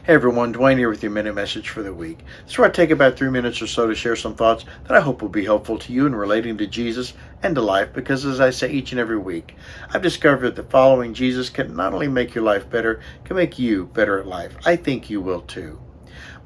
Hey everyone, Duane here with your minute message for the week. This is where I take about 3 minutes or so to share some thoughts that I hope will be helpful to you in relating to Jesus and to life, because as I say each and every week, I've discovered that following Jesus can not only make your life better, can make you better at life. I think you will too.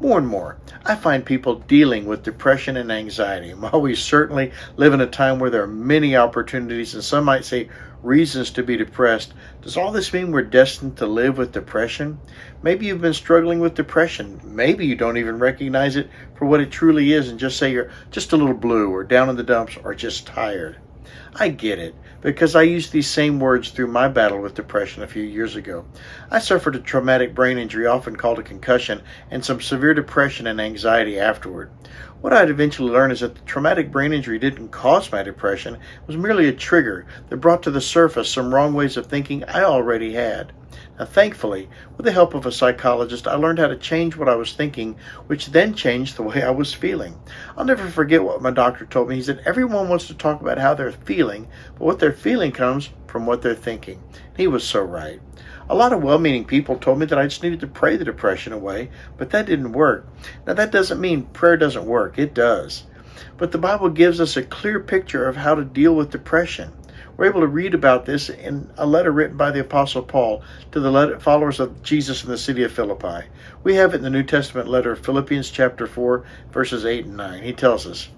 More and more, I find people dealing with depression and anxiety. And while we certainly live in a time where there are many opportunities and some might say reasons to be depressed, does all this mean we're destined to live with depression? Maybe you've been struggling with depression. Maybe you don't even recognize it for what it truly is and just say you're just a little blue or down in the dumps or just tired. I get it, because I used these same words through my battle with depression a few years ago. I suffered a traumatic brain injury, often called a concussion, and some severe depression and anxiety afterward. What I'd eventually learned is that the traumatic brain injury didn't cause my depression. It was merely a trigger that brought to the surface some wrong ways of thinking I already had. Now, thankfully, with the help of a psychologist, I learned how to change what I was thinking, which then changed the way I was feeling. I'll never forget what my doctor told me. He said, everyone wants to talk about how they're feeling, but what they're feeling comes from what they're thinking. He was so right. A lot of well-meaning people told me that I just needed to pray the depression away, but that didn't work. Now, that doesn't mean prayer doesn't work. It does. But the Bible gives us a clear picture of how to deal with depression. We're able to read about this in a letter written by the Apostle Paul to the followers of Jesus in the city of Philippi. We have it in the New Testament letter of Philippians chapter 4, verses 8 and 9. He tells us,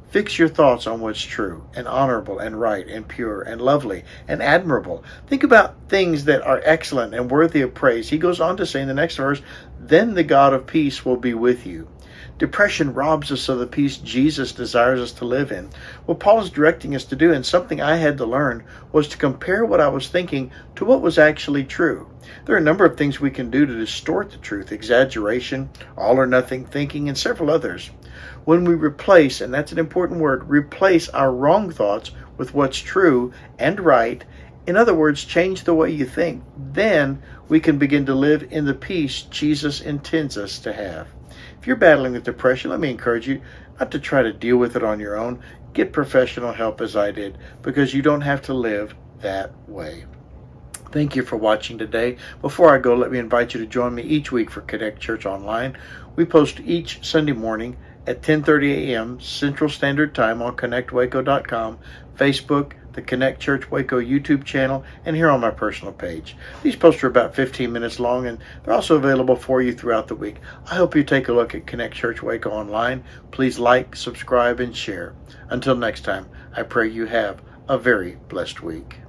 "Fix your thoughts on what's true and honorable and right and pure and lovely and admirable. Think about things that are excellent and worthy of praise." He goes on to say in the next verse, "Then the God of peace will be with you." Depression robs us of the peace Jesus desires us to live in. What Paul is directing us to do, and something I had to learn, was to compare what I was thinking to what was actually true. There are a number of things we can do to distort the truth: exaggeration, all or nothing thinking, and several others. When we replace, and that's an important word, replace our wrong thoughts with what's true and right, in other words, change the way you think, then we can begin to live in the peace Jesus intends us to have. If you're battling with depression, let me encourage you not to try to deal with it on your own. Get professional help as I did, because you don't have to live that way. Thank you for watching today. Before I go, let me invite you to join me each week for Connect Church Online. We post each Sunday morning at 10:30 a.m. Central Standard Time on connectwaco.com, Facebook, the Connect Church Waco YouTube channel, and here on my personal page. These posts are about 15 minutes long, and they're also available for you throughout the week. I hope you take a look at Connect Church Waco online. Please like, subscribe, and share. Until next time, I pray you have a very blessed week.